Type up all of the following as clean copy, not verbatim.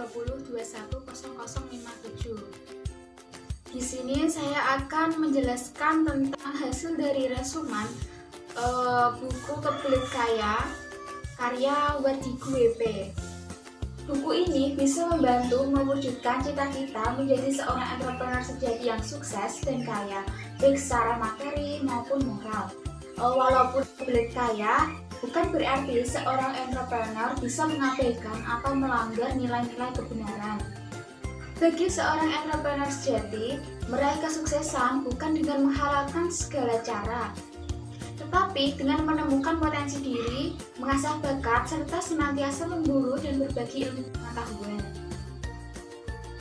20210057. Di sini saya akan menjelaskan tentang hasil dari resumen buku Kebelet Kaya karya Wardigu WP. Buku ini bisa membantu mewujudkan cita-cita menjadi seorang entrepreneur sejati yang sukses dan kaya, baik secara materi maupun moral. Walaupun Kebelet Kaya bukan berarti seorang entrepreneur bisa mengabaikan atau melanggar nilai-nilai kebenaran. Bagi seorang entrepreneur sejati, meraih kesuksesan bukan dengan menghalalkan segala cara, tetapi dengan menemukan potensi diri, mengasah bakat, serta senantiasa memburu dan berbagi ilmu pengetahuan.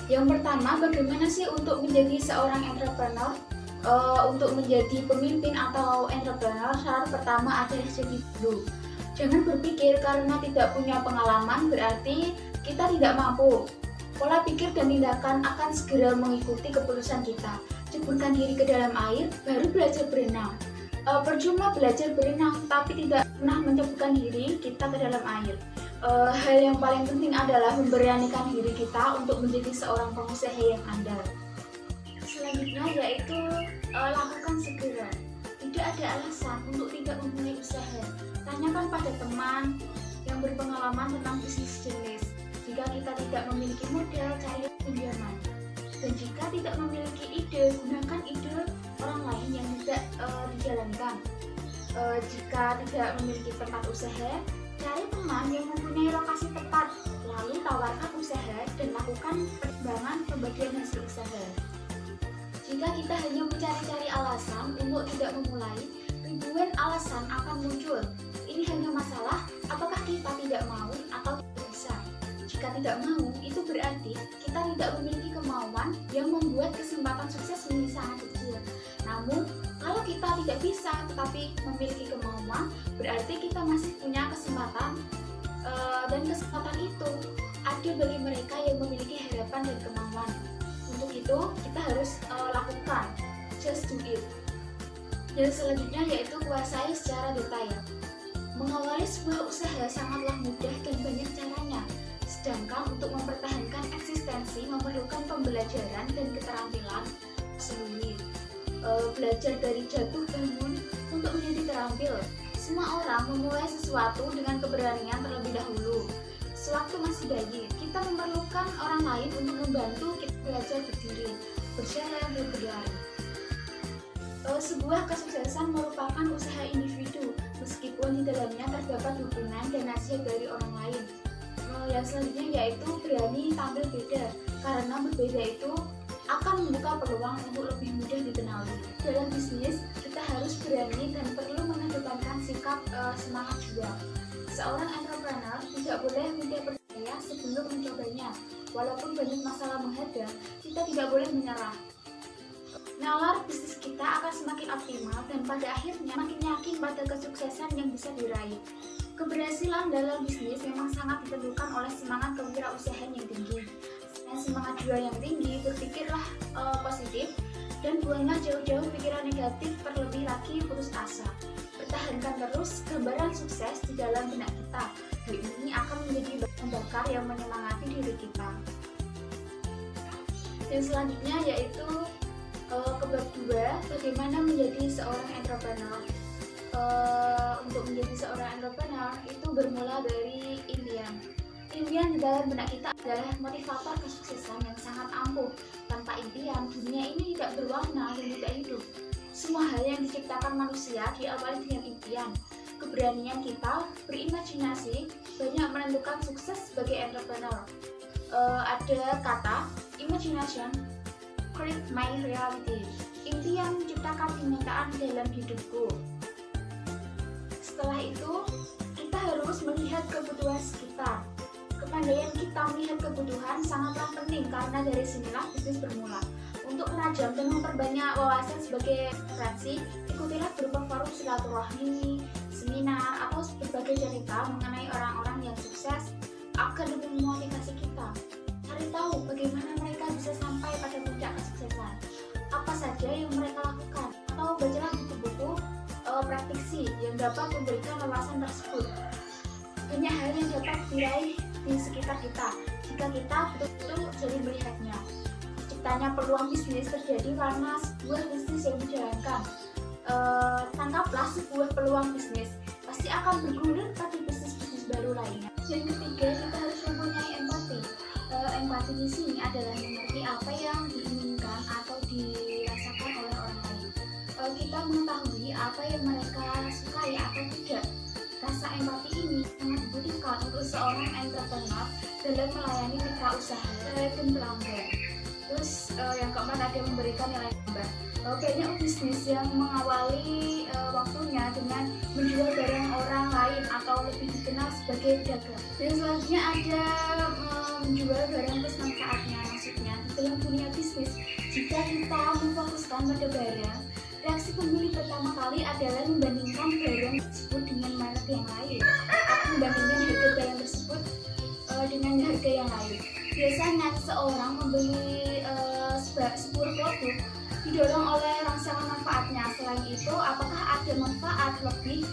Yang pertama, bagaimana sih untuk menjadi seorang entrepreneur? Untuk menjadi pemimpin atau entrepreneur, syarat pertama adalah jadi guru. Jangan berpikir karena tidak punya pengalaman berarti kita tidak mampu. Pola pikir dan tindakan akan segera mengikuti keputusan kita. Ceburkan diri ke dalam air, baru belajar berenang. Percuma belajar berenang tapi tidak pernah menceburkan diri kita ke dalam air. Hal yang paling penting adalah memberanikan diri kita untuk menjadi seorang pengusaha yang andal. Selanjutnya yaitu lakukan segera. Tidak ada alasan untuk tidak memulai usaha. Tanyakan pada teman yang berpengalaman tentang bisnis jenis. Jika kita tidak memiliki modal, cari pinjaman. Dan jika tidak memiliki ide, gunakan ide orang lain yang tidak dijalankan. Jika tidak memiliki tempat usaha, cari teman yang mempunyai lokasi tepat, lalu tawarkan usaha dan lakukan pertimbangan pembagian hasil usaha. Jika kita hanya mencari-cari alasan untuk tidak memulai, ribuan alasan akan muncul. Ini hanya masalah apakah kita tidak mau atau tidak bisa. Jika tidak mau, itu berarti kita tidak memiliki kemauan yang membuat kesempatan sukses menjadi sangat kecil. Namun, kalau kita tidak bisa tetapi memiliki kemauan, berarti kita masih punya kesempatan, dan kesempatan itu ada bagi mereka yang memiliki harapan dan kemauan. Untuk itu, kita harus lakukan, just do it. Dan selanjutnya yaitu kuasai secara detail. Mengawali sebuah usaha sangatlah mudah dan banyak caranya. Sedangkan untuk mempertahankan eksistensi memerlukan pembelajaran dan keterampilan sendiri. Belajar dari jatuh bangun untuk menjadi terampil. Semua orang memulai sesuatu dengan keberanian terlebih dahulu. Sewaktu masih bayi, kita memerlukan orang lain untuk membantu kita belajar berdiri, berjalan, dan berlari. Sebuah kesuksesan merupakan usaha individu, meskipun di dalamnya terdapat dukungan dan nasihat dari orang lain. Yang selanjutnya yaitu berani tampil beda, karena berbeda itu akan membuka peluang untuk lebih mudah dikenali. Dalam bisnis, kita harus berani dan perlu mengedepankan sikap semangat juang. Seorang entrepreneur tidak boleh mudah percaya sebelum mencobanya. Walaupun banyak masalah menghadang, kita tidak boleh menyerah. Nalar bisnis kita akan semakin optimal dan pada akhirnya makin yakin pada kesuksesan yang bisa diraih. Keberhasilan dalam bisnis memang sangat ditentukan oleh semangat kewirausahaan yang tinggi. Dengan semangat juang yang tinggi, berpikirlah positif dan buanglah jauh-jauh pikiran negatif, terlebih lagi putus asa. Pertahankan terus gambaran sukses di dalam benak kita. Hal ini akan menjadi bahan bakar yang menyemangati diri kita. Dan selanjutnya yaitu kebab 2, bagaimana menjadi seorang entrepreneur. Untuk menjadi seorang entrepreneur itu bermula dari impian. Impian di dalam benak kita adalah motivator kesuksesan yang sangat ampuh. Tanpa impian, dunia ini tidak berwarna dan tidak hidup. Semua hal yang diciptakan manusia diawali dengan impian. Keberanian kita berimajinasi banyak menentukan sukses sebagai entrepreneur. Ada kata imagination create my reality. Impian menciptakan kenyataan dalam hidupku. Setelah itu, kita harus melihat kebutuhan sekitar. Kepandaian kita melihat kebutuhan sangatlah penting karena dari sinilah bisnis bermula. Untuk menajam dan memperbanyak wawasan sebagai referensi, ikutilah berupa forum silaturahmi, seminar, atau berbagai cerita mengenai orang-orang yang sukses agar lebih memotivasi kita. Cari tahu bagaimana mereka bisa sampai pada puncak kesuksesan, apa saja yang mereka lakukan, atau bacalah buku-buku praktisi yang dapat memberikan wawasan tersebut. Banyak hal yang dapat diraih di sekitar kita. jika kita betul-betul jadi melihatnya. Terciptanya peluang bisnis terjadi karena sebuah bisnis yang dijalankan. Tangkaplah sebuah peluang bisnis, pasti akan bergulir pada bisnis-bisnis baru lainnya. Yang ketiga, kita harus mempunyai empati. Empati di sini adalah mengerti apa yang diinginkan atau dirasakan oleh orang lain. Kita mengetahui apa yang mereka sukai atau tidak. Rasa empati ini sangat dibutuhkan untuk seorang entrepreneur dalam melayani mitra usaha dan pelanggan. Terus yang keempat, ada memberikan nilai tambah. Banyak bisnis yang mengawali waktunya dengan menjual barang orang lain atau lebih dikenal sebagai pedagang. Dan selanjutnya ada menjual barang plus manfaatnya. Maksudnya di dalam dunia bisnis, jika kita memfokuskan pada barang, reaksi pembeli pertama kali adalah membandingkan barang tersebut dengan merek yang lain atau membandingkan harga barang tersebut dengan harga yang lain. Biasanya seseorang membeli sebuah produk didorong oleh rangsangan manfaatnya. Selain itu, apakah ada manfaat lebih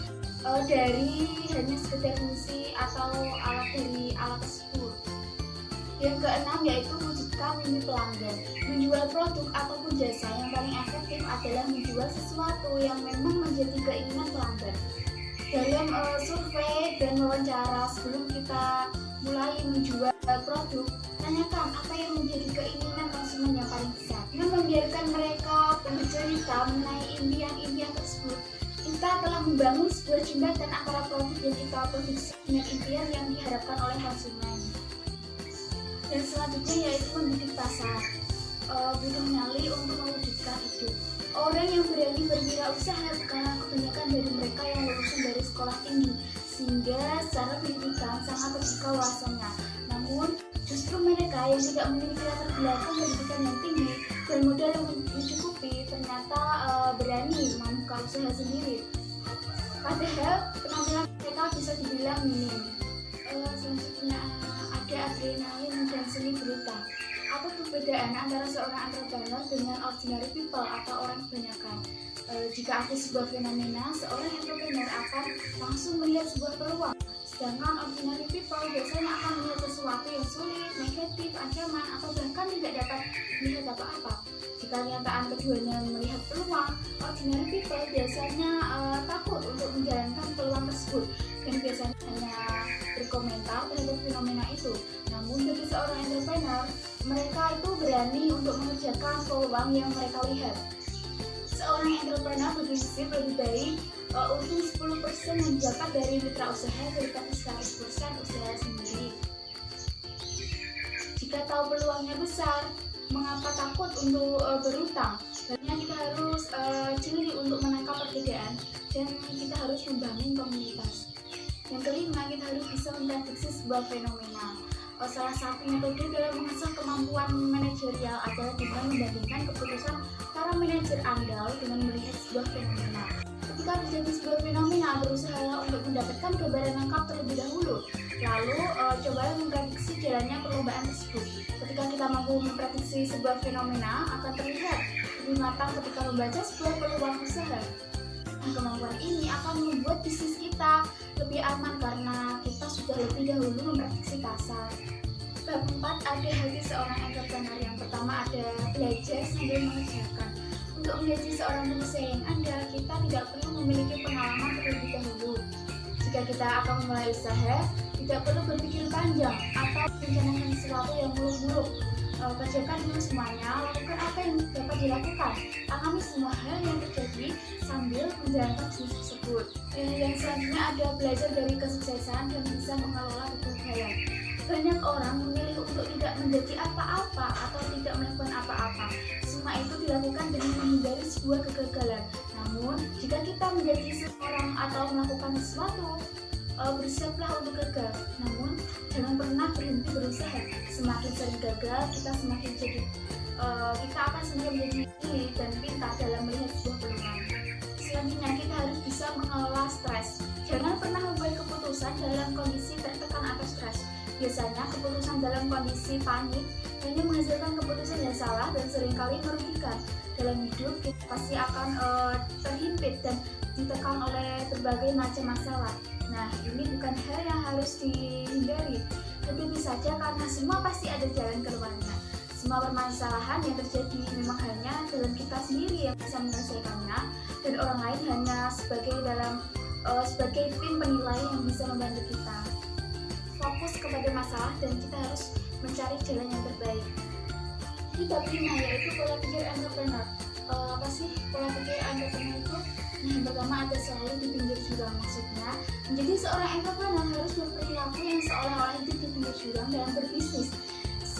dari hanya sekedar fungsi atau alat dari alat tersebut. Yang keenam yaitu wujudkan mimpi pelanggan. Menjual produk ataupun jasa yang paling efektif adalah menjual sesuatu yang memang menjadi keinginan pelanggan. Dalam survei dan wawancara sebelum kita mulai menjual produk, tanyakan apa yang menjadi keinginan konsumen yang paling besar. Dengan membiarkan mereka bercerita mengenai impian-impian tersebut, kita telah membangun sebuah jembatan antara produk yang kita produksi dengan impian yang diharapkan oleh konsumen. Dan selanjutnya yaitu mendidik pasar. Butuh nyali untuk mewujudkan itu. Orang yang berani berwirausaha karena kebanyakan dari mereka yang lulusan dari sekolah tinggi, sehingga secara pendidikan sangat terbuka wawasannya. Namun justru mereka yang tidak memiliki latar belakang pendidikan yang tinggi dan modal yang mencukupi ternyata berani membuka usaha sendiri. Padahal penampilan mereka bisa dibilang minim. Selanjutnya ada adrenalin dan seni berutang. Apa perbedaan antara seorang entrepreneur dengan ordinary people atau orang kebanyakan? Jika ada sebuah fenomena, seorang entrepreneur akan langsung melihat sebuah peluang. Sedangkan ordinary people biasanya akan melihat sesuatu yang sulit, negatif, ancaman, atau bahkan tidak dapat melihat apa-apa. Jika kenyataan keduanya melihat peluang, ordinary people biasanya takut untuk menjalankan peluang tersebut dan biasanya hanya berkomentar terhadap fenomena itu. Namun bagi seorang entrepreneur, mereka itu berani untuk mengerjakan peluang yang mereka lihat. Seorang entrepreneur berprinsip lebih baik untung 10% yang didapat dari mitra usaha daripada 100% usaha sendiri. Jika tahu peluangnya besar, mengapa takut untuk berutang? Sebenarnya kita harus jeli untuk menangkap perbedaan dan kita harus membangun komunitas. Yang kelima, kita harus bisa memprediksi sebuah fenomena. Salah satu metode dalam mengasah kemampuan manajerial adalah dengan membandingkan keputusan para manajer andal dengan melihat sebuah fenomena. Ketika terjadi sebuah fenomena, berusaha untuk mendapatkan gambaran lengkap terlebih dahulu. Lalu cobalah memprediksi jalannya perlombaan tersebut. Ketika kita mampu memprediksi sebuah fenomena, akan terlihat lebih matang ketika membaca sebuah peluang usaha. Kemampuan ini akan membuat bisnis kita lebih aman karena kita sudah lebih dahulu memprediksi pasar. Bab 4, ada hati seorang entrepreneur. Yang pertama ada belajar sambil mengerjakan. Untuk menjadi seorang pengusaha yang andal, kita tidak perlu memiliki pengalaman terlebih dahulu. Jika kita akan memulai usaha, tidak perlu berpikir panjang atau merencanakan sesuatu yang muluk-muluk. Kerjakan dulu semuanya, lakukan apa yang dapat dilakukan, tangani semua hal yang terjadi sambil menjalankan bisnis tersebut. Yang selanjutnya ada belajar dari kesuksesan dan bisa mengelola kegagalan. Banyak orang memilih untuk tidak menjadi apa-apa atau tidak melakukan apa-apa. Semua itu dilakukan demi menghindari sebuah kegagalan. Namun, jika kita menjadi seseorang atau melakukan sesuatu, bersiaplah untuk gagal. Namun, jangan pernah berhenti berusaha. Semakin sering gagal, kita semakin jadi kita akan semakin menjadi gigih dan pintar dalam melihat sebuah peluang. Selanjutnya, kita harus bisa mengelola stres. Jangan pernah membuat keputusan dalam kondisi tertekan atau stres. Biasanya keputusan dalam kondisi panik hanya menghasilkan keputusan yang salah dan seringkali merugikan. Dalam hidup kita pasti akan terhimpit dan ditekan oleh berbagai macam masalah. Nah, ini bukan hal yang harus dihindari, tapi bisa saja karena semua pasti ada jalan keluarnya. Semua permasalahan yang terjadi memang hanya dalam kita sendiri yang bisa menyelesaikannya, dan orang lain hanya sebagai tim penilai yang bisa membantu kita. Fokus kepada masalah dan kita harus mencari jalan yang terbaik. Di bab 5 yaitu pola pikir entrepreneur. Apa sih pola pikir entrepreneur itu? Yang pertama ada selalu di pinggir jurang, maksudnya menjadi seorang entrepreneur harus berperilaku yang seolah-olah itu di pinggir jurang dalam berbisnis,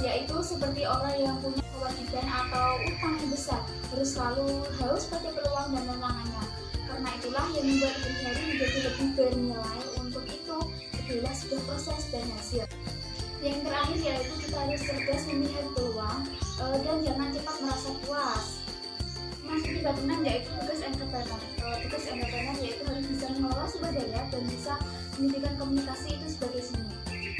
yaitu seperti orang yang punya kewajiban atau utang yang besar, harus selalu haus pada peluang dan tantangannya. Karena itulah yang membuat hari menjadi lebih bernilai. Untuk itu adalah sebuah proses dan hasil. Yang terakhir yaitu kita harus cerdas melihat peluang dan jangan cepat merasa puas. Masuk di bab 6 yaitu tugas entrepreneur. Tugas entrepreneur yaitu harus bisa mengelola sumber daya dan bisa menjadikan komunikasi itu sebagai seni.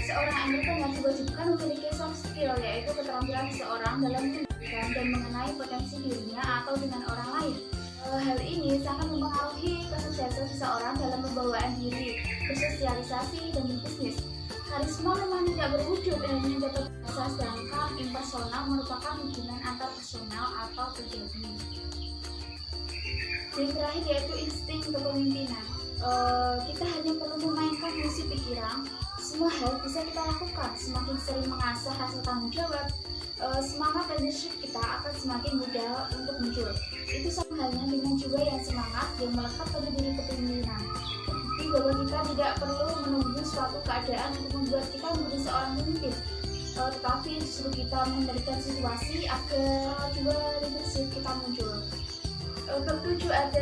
Seorang entrepreneur diwajibkan memiliki soft skill, yaitu keterampilan seseorang dalam menentukan dan mengenai potensi dirinya atau dengan orang lain. Hal ini sangat mempengaruhi kesuksesan seseorang dalam pembawaan diri, bersosialisasi, dan berbisnis. Karisma memang tidak berwujud hanya dapat bahasa, sedangkan impersonal merupakan hubungan antar personal atau pribadi. Yang terakhir yaitu insting kepemimpinan. Kita hanya perlu memainkan fungsi pikiran. Semua hal bisa kita lakukan. Semakin sering mengasah rasa tanggung jawab, semangat leadership kita akan semakin mudah untuk muncul. Itu sama halnya dengan jiwa yang semangat yang melekat pada diri kepemimpinan. Bukti bahwa kita tidak perlu menunggu suatu keadaan untuk membuat kita menjadi seorang pemimpin, tetapi justru kita mengendalikan situasi agar jiwa leadership kita muncul. Bab 7 ada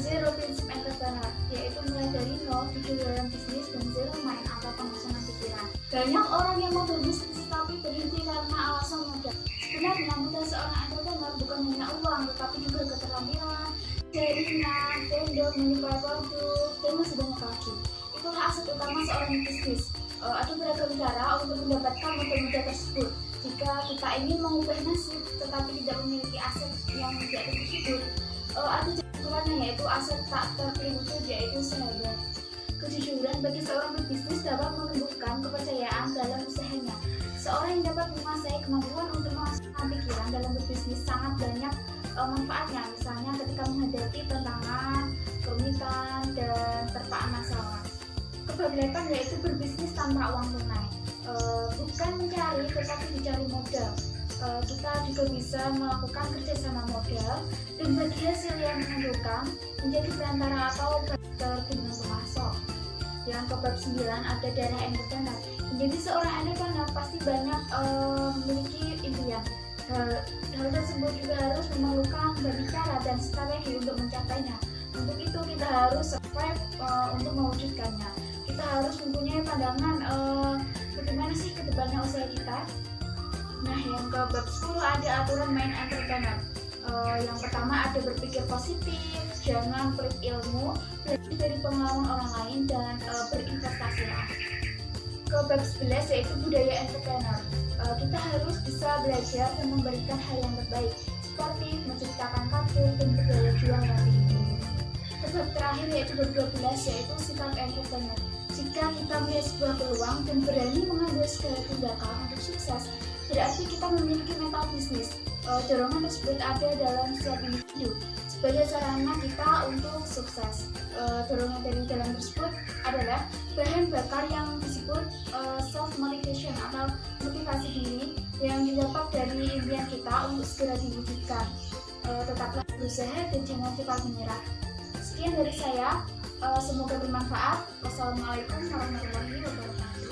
zero prinsip entrepreneur, yaitu mulai dari nol tujuan dalam bisnis dan zero mind atau pengosongan pikiran. Banyak orang yang mau berbisnis tapi berhenti karena alasan modal. Sebenarnya modal seorang entrepreneur bukan hanya uang, tetapi juga keterampilan, jaringan, vendor, menyuplai produk, dan masih banyak lagi. Itulah aset utama seorang bisnis. Ada beragam cara untuk mendapatkan modal tersebut. Jika kita ingin mengubah nasib tetapi tidak memiliki aset yang tidak tersebut, ada jalan yaitu aset tak terlibat, yaitu sahabat. Kejujuran bagi seorang berbisnis dapat menumbuhkan kepercayaan dalam usahanya. Seorang yang dapat menguasai kemampuan untuk menghasilkan pikiran dalam berbisnis sangat banyak manfaatnya, misalnya ketika menghadapi tantangan, kerumitan, dan terpaan masalah. Bab 8 yaitu berbisnis tanpa uang tunai. Bukan mencari tetapi dicari modal. Kita juga bisa melakukan kerjasama modal dan bagi hasil yang menentukan menjadi perantara atau dengan pemasok. Yang ke bab 9 ada darah entrepreneur. Menjadi seorang entrepreneur pasti banyak memiliki impian. Hal tersebut juga harus memerlukan banyak cara dan strategi untuk mencapainya. Untuk itu kita harus survive untuk mewujudkannya. Kita harus mempunyai pandangan bagaimana sih ke depannya usaha kita. Nah, yang ke bab 10 ada aturan main entrepreneur. Yang pertama ada berpikir positif, jangan pelit ilmu, belajar dari pengalaman orang lain, dan berinvestasilah. Ke bab 11 yaitu budaya entrepreneur. Kita harus bisa belajar dan memberikan hal yang terbaik, seperti menciptakan kartu dan budaya juang yang tinggi. Ke bab terakhir yaitu bab 12 yaitu sifat entrepreneur. Jika kita melihat sebuah peluang dan berani mengambil segala tindakan untuk sukses, berarti kita memiliki mental bisnis. Dorongan tersebut ada dalam setiap individu sebagai sarana kita untuk sukses. Dorongan dari dalam tersebut adalah bahan bakar yang disebut self motivation atau motivasi diri yang didapat dari impian kita untuk segera diwujudkan. Tetaplah berusaha dan jangan cepat menyerah. Sekian dari saya, semoga bermanfaat. Wassalamualaikum warahmatullahi wabarakatuh.